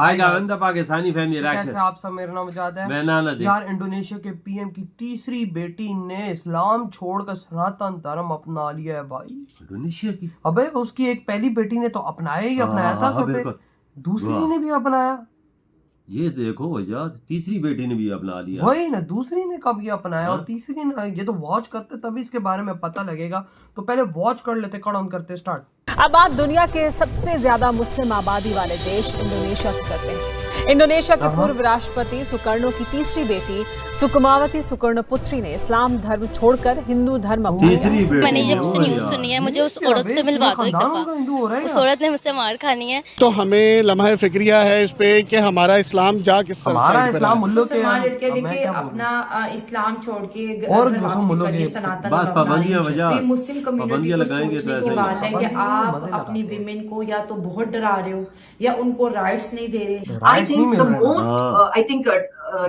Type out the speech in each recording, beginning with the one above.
आएगा बंदा पाकिस्तानी फैमिली कैसे आप सब, मेरा नाम मुजाद है। मैं नाना दे। यार इंडोनेशिया के पीएम की तीसरी बेटी ने इस्लाम छोड़कर सनातन धर्म अपना लिया है भाई। इंडोनेशिया की? अबे उसकी एक पहली बेटी ने तो अपनाया ही अपनाया था, तो फिर दूसरी ने भी अपनाया। ये देखो भैया, तीसरी बेटी ने भी अपना लिया। वही ना, दूसरी ने कब ये अपनाया और तीसरी ने, ये तो वॉच करते तभी इसके बारे में पता लगेगा। तो पहले वॉच कर लेते, कट ऑन करते, स्टार्ट। अब बात दुनिया के सबसे ज्यादा मुस्लिम आबादी वाले देश इंडोनेशिया की करते हैं। इंडोनेशिया के पूर्व राष्ट्रपति सुकर्णो की तीसरी बेटी सुकुमावती सुकर्णपुत्री ने इस्लाम धर्म छोड़कर हिंदू धर्म अपनाया। मैंने जब से न्यूज सुनी है, मुझे उस औरत से मिलवा दो एक दफा। उस औरत ने मुझसे मार खानी है। तो हमें लम्हा फिक्रिया है इस पे कि हमारा इस्लाम जा किस तरफ, हमारा इस्लाम मुल्लों के देखिए अपना इस्लाम छोड़ के और सनातन पाबंदियां वजह मुस्लिम कम्युनिटी लगाएंगे तो ऐसा बात है कि आप अपनी विमेन को या तो बहुत डरा रहे हो या उनको राइट्स नहीं दे रहे। I think the most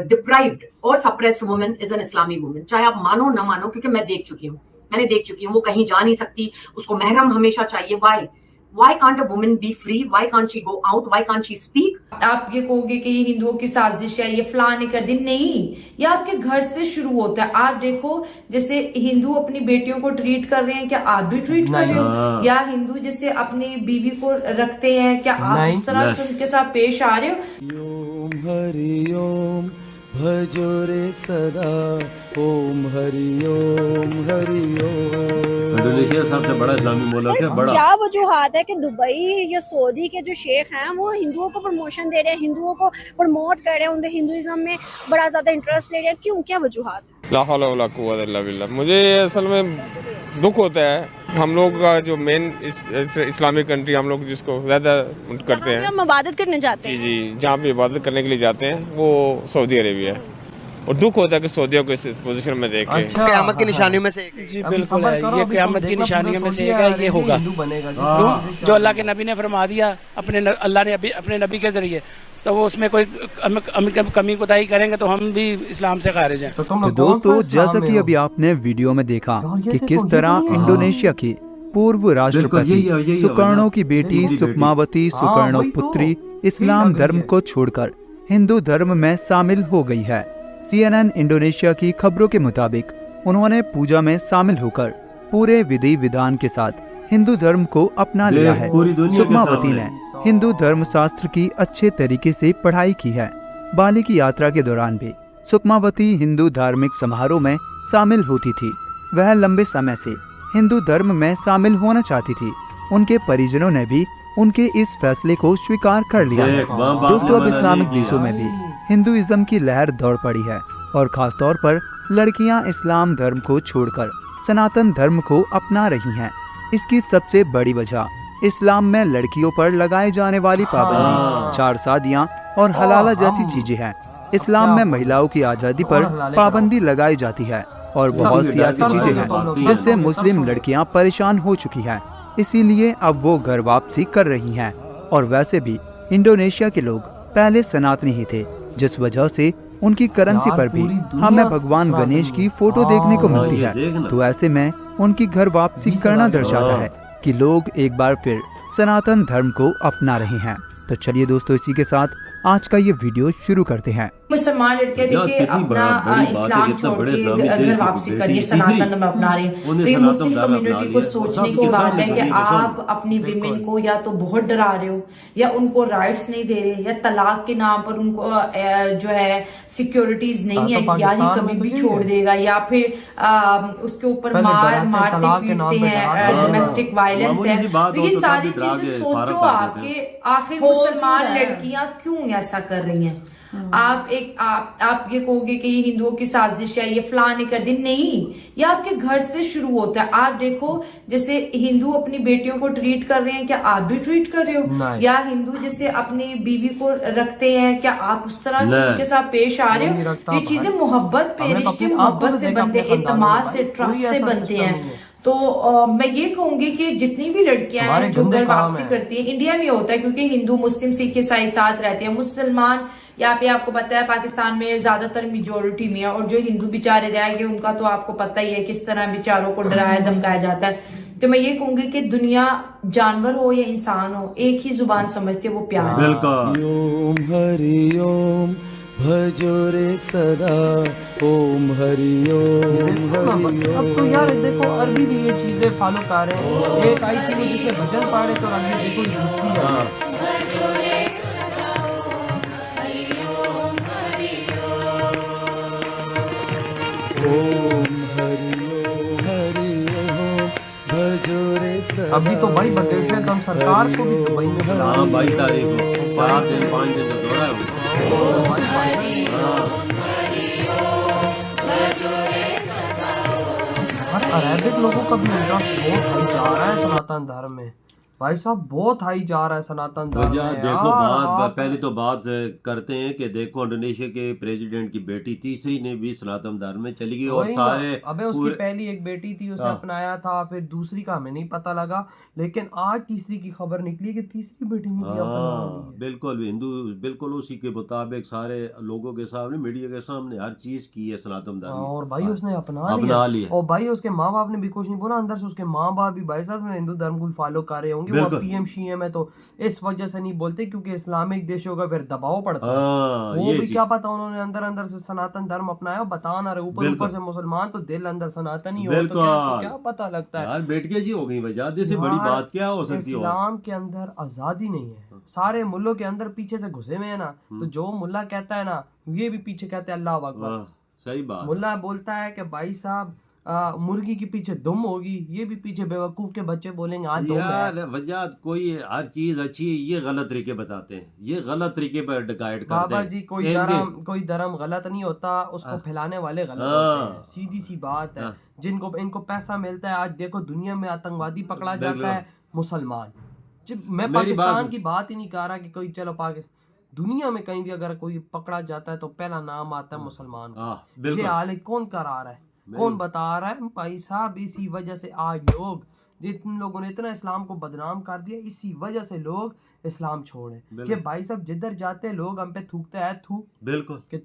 deprived or suppressed woman is an Islamic woman. चाहे आप मानो ना मानो, क्योंकि मैंने देख चुकी हूँ, वो कहीं जा नहीं सकती, उसको महरम हमेशा चाहिए। Why can't a woman be free? Why can't she go out? Why can't she speak? आप ये कहोगे कि ये हिंदुओं की साजिश है, ये फलाने कर दिन, नहीं, ये आपके घर से शुरू होता है। आप देखो जैसे हिंदू अपनी बेटियों को ट्रीट कर रहे हैं, क्या आप भी ट्रीट कर रहे हो? या हिंदू जैसे अपनी बीवी को रखते हैं, क्या आप उस तरह से उनके साथ पेश आ रहे हो? ओम हरि ओम भजो रे सदा, ओम हरि ओम हरि ओम। इंडोनेशिया सबसे बड़ा इस्लामी मुल्क है। बड़ा क्या वजूहात है कि दुबई या सऊदी के जो शेख हैं वो हिंदुओं को प्रमोशन दे रहे हैं, हिंदुओं को प्रमोट कर रहे हैं, उनके हिंदुइज्म में बड़ा ज्यादा इंटरेस्ट ले रहे हैं? क्यों, क्या वजूहात है? ला हौला वला कुव्वत इल्ला बिल्लाह। मुझे असल में दुख होता है, हम लोग का जो मेन इस्लामिक कंट्री हम लोग जिसको ज्यादा करते हैं, हम इबादत करने जाते हैं, जी जहाँ पे इबादत करने के लिए जाते हैं वो सऊदी अरेबिया है। और दुख होता है कि सऊदियों को इस पोजीशन में देख के क़यामत की निशानियों में से एक है। जी बिल्कुल है, ये क़यामत की निशानियों में से एक है। ये होगा जो अल्लाह के नबी ने फरमा दिया, अल्लाह ने अपने नबी के जरिए, तो वो उसमें कोई कमी कोताही करेंगे तो हम भी इस्लाम से खारिज हैं। तो दोस्तों, जैसा कि अभी आपने वीडियो में देखा कि किस तरह इंडोनेशिया की पूर्व राष्ट्रपति सुकर्णो की बेटी सुकुमावती सुकर्णपुत्री इस्लाम धर्म को छोड़कर हिंदू धर्म में शामिल हो गई है। CNN इंडोनेशिया की खबरों के मुताबिक उन्होंने पूजा में शामिल होकर पूरे विधि विधान के साथ हिंदू धर्म को अपना लिया है। सुकुमावती ने हिंदू धर्म शास्त्र की अच्छे तरीके से पढ़ाई की है। बाली की यात्रा के दौरान भी सुकुमावती हिंदू धार्मिक समारोह में शामिल होती थी। वह लंबे समय से हिंदू धर्म में शामिल होना चाहती थी। उनके परिजनों ने भी उनके इस फैसले को स्वीकार कर लिया है। दोस्तों, अब इस्लामिक देशों में भी हिंदुइज्म की लहर दौड़ पड़ी है और खास तौर पर लड़कियां इस्लाम धर्म को छोड़कर सनातन धर्म को अपना रही हैं। इसकी सबसे बड़ी वजह इस्लाम में लड़कियों पर लगाए जाने वाली पाबंदी, 4 शादियां और हलाला जैसी चीजें हैं। इस्लाम में महिलाओं की आज़ादी पर पाबंदी लगाई जाती है और बहुत सी ऐसी चीजें हैं जिससे मुस्लिम लड़कियां परेशान हो चुकी हैं। इसीलिए अब वो घर वापसी कर रही हैं। और वैसे भी इंडोनेशिया के लोग पहले सनातनी ही थे, जिस वजह से उनकी करेंसी पर भी हमें भगवान गणेश की फोटो देखने को मिलती है। तो ऐसे में उनकी घर वापसी करना दर्शाता है कि लोग एक बार फिर सनातन धर्म को अपना रहे हैं। तो चलिए दोस्तों, इसी के साथ आज का ये वीडियो शुरू करते हैं। मुसलमान लड़के देखिए अपना इस्लाम छोड़ के घर वापसी करनी, सनातन धर्म अपना रहे हैं। तो ये मुस्लिम कम्युनिटी को सोचने की बात है कि आप अपनी विमेन को या तो बहुत डरा रहे हो या उनको राइट्स नहीं दे रहे, या तलाक के नाम पर उनको जो है सिक्योरिटीज नहीं है, या ही कभी भी छोड़ देगा, या फिर उसके ऊपर मारते पीटते हैं, डोमेस्टिक वायलेंस है। तो ये सारी चीजें सोचो आपके, आखिर मुसलमान लड़कियां क्यों ऐसा कर रही हैं? आप ये कहोगे कि ये हिंदुओं की साजिश है, ये फलाने कर दिन, नहीं, ये आपके घर से शुरू होता है। आप देखो जैसे हिंदू अपनी बेटियों को ट्रीट कर रहे हैं, क्या आप भी ट्रीट कर रहे हो? या हिंदू जैसे अपनी बीवी को रखते हैं, क्या आप उस तरह से उनके साथ पेश आ रहे हो? तो ये चीजें मोहब्बत पे, रिश्ते मोहब्बत से बनते हैं, एतमाद से, ट्रस्ट से बनते हैं। तो मैं ये कहूंगी कि जितनी भी लड़कियां हैं जो घर वापसी करती हैं, इंडिया में होता है क्योंकि हिंदू मुस्लिम सिख ईसाई साथ रहते हैं। मुसलमान यहाँ पे आपको पता है पाकिस्तान में ज्यादातर मेजोरिटी में है, और जो हिंदू बेचारे रह गए उनका तो आपको पता ही है किस तरह बेचारों को डराया धमकाया जाता है। तो मैं ये कहूंगी कि दुनिया जानवर हो या इंसान हो, एक ही जुबान समझते वो प्यार। बिल्कुल। ओम हरि ओम भजो रे सदा, ओम हरि ओम हरि ओम। अब तो यार देखो अरबी भी ये चीजें फॉलो कर रहे हैं। एक आई थी वो जिसने भजन पढ़े तो अभी देखो दूसरी है। अभी तो भाई बकेशे दम सरकार को भी दुबई में बुला। हाँ 22 तारीख को 4 दिन 5 दिन का दौरा है। अरेबिक लोगों का भी इंटरेस्ट बहुत हाई जा रहा है सनातन धर्म में भाई साहब, बहुत हाई जा रहा है सनातन धर्म में। देखो बात पहले तो बात करते हैं कि देखो इंडोनेशिया के प्रेसिडेंट की बेटी तीसरी ने भी सनातन धर्म में चली गई और सारे अबे उसकी पहली एक बेटी थी उसने अपनाया था, फिर दूसरी का हमें नहीं पता लगा, लेकिन आज तीसरी की खबर निकली कि तीसरी बेटी ने भी अपना ली। बिल्कुल हिंदू बिल्कुल उसी के मुताबिक सारे लोगों के सामने मीडिया के सामने हर चीज की है सनातन धर्म और भाई उसने अपना लिया और भाई उसके माँ बाप ने भी कुछ नहीं बोला, अंदर से उसके माँ बाप भी भाई साहब हिंदू धर्म को फॉलो कर रहे होंगे। वो पीएम शीएम है तो इस वजह से नहीं बोलते क्योंकि इस्लामिक देशों का फिर दबाव पड़ता है। वो भी क्या पता उन्होंने अंदर अंदर से सनातन धर्म अपनाया, बता ना रहे, ऊपर से मुसलमान तो दिल अंदर सनातन ही हो तो क्या पता लगता है यार। बेटियां जी हो गई वजह से बड़ी बात क्या हो सकती है। इस्लाम के अंदर आजादी नहीं है, सारे मुल्लों के अंदर पीछे से घुसे हुए है ना, तो जो मुल्ला कहता है ना ये भी पीछे कहते हैं अल्लाह अकबर। सही बात। मुल्ला बोलता है कि भाई साहब मुर्गी के पीछे दुम होगी, ये भी पीछे बेवकूफ के बच्चे बोलेंगे आज दुम है। वजह कोई हर चीज अच्छी है, ये गलत तरीके बताते हैं, ये गलत तरीके पर गाइड करते हैं। बाबा जी कोई धर्म गलत नहीं होता, उसको फैलाने वाले गलत होते हैं, सीधी सी बात है। जिनको इनको पैसा मिलता है, आज देखो दुनिया में आतंकवादी पकड़ा जाता है मुसलमान। मैं पाकिस्तान की बात ही नहीं कर रहा कि कोई चलो पाकिस्तान, दुनिया में कहीं भी अगर कोई पकड़ा जाता है तो पहला नाम आता है मुसलमान का। ये हाल कौन करा रहा है, कौन बता रहा है भाई साहब। इसी वजह से आज लोग जिन लोगों ने इतना इस्लाम को बदनाम कर दिया, इसी वजह से लोग इस्लाम छोड़े कि भाई साहब जिधर जाते हैं लोग हम पे थूकते हैं थूक बिल्कुल कि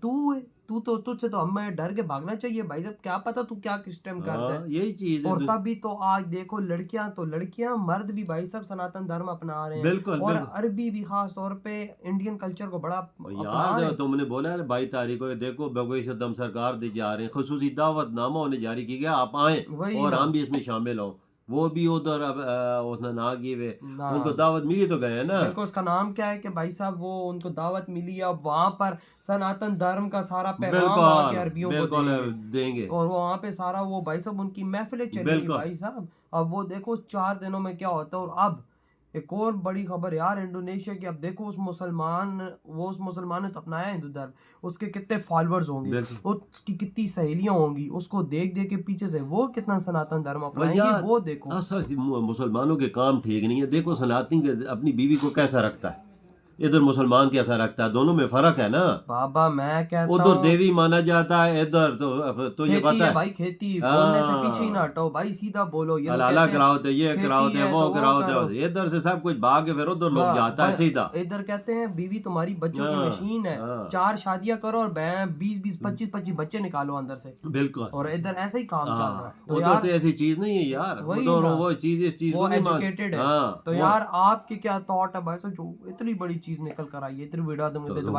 तू तो तुझसे तो हमें डर के भागना चाहिए भाई साहब, क्या पता तू क्या किस टाइम करता है, यही चीज। और तभी तो आज देखो लड़कियां मर्द भी भाई साहब सनातन धर्म अपना रहे हैं। बिल्कुल, और अरबी भी खास तौर पे इंडियन कल्चर को बड़ा यार। तुमने बोला है 22 तारीख को देखो बगोश दम सरकार दे जा रहे हैं, खुसूसी दावतनामा उन्हें जारी की गया, आप आए और हम भी इसमें शामिल हो। वो भी उधर उसने ना की वे उनको दावत मिली तो गए ना। देखो उसका नाम क्या है कि भाई साहब वो उनको दावत मिली, अब वहाँ पर सनातन धर्म का सारा पैगाम अरबियों को देंगे और वो वहाँ पे सारा वो भाई साहब उनकी महफिलें चलेंगी भाई साहब। अब वो देखो 4 दिनों में क्या होता है। और अब एक और बड़ी खबर यार इंडोनेशिया की, अब देखो उस मुसलमान ने तो अपनाया हिंदू धर्म, उसके कितने फॉलोअर्स होंगे, उसकी कितनी सहेलियां होंगी, उसको देख देख के पीछे से वो कितना सनातन धर्म अपनाएंगे। वो देखो असल मुसलमानों के काम ठीक नहीं है। देखो सनातनी अपनी बीवी को कैसा रखता है, इधर मुसलमान कैसा रखता है, दोनों में फर्क है ना बाबा। मैं कहता हूं उधर देवी माना जाता है, इधर तो ये पता है भाई खेती बोलने से पीछे ही ना हटो भाई, सीधा बोलो। ये हलाला कराओ ये कराओ वो कराओ, इधर से सब कुछ भाग के फिर उधर लोग जाता है सीधा। इधर कहते हैं बीवी तुम्हारी बच्चों की मशीन है, 4 शादियां करो और 20-20 25-25 बच्चे निकालो अंदर से। बिल्कुल। और इधर ऐसा ही काम चल रहा है। तो यार तो ऐसी चीज नहीं है यार, वो चीज इस चीज वो एजुकेटेड है। तो यार आपके क्या थॉट है भाई साहब जो इतनी बड़ी चीज निकल कर आई है, इतनी वीडियो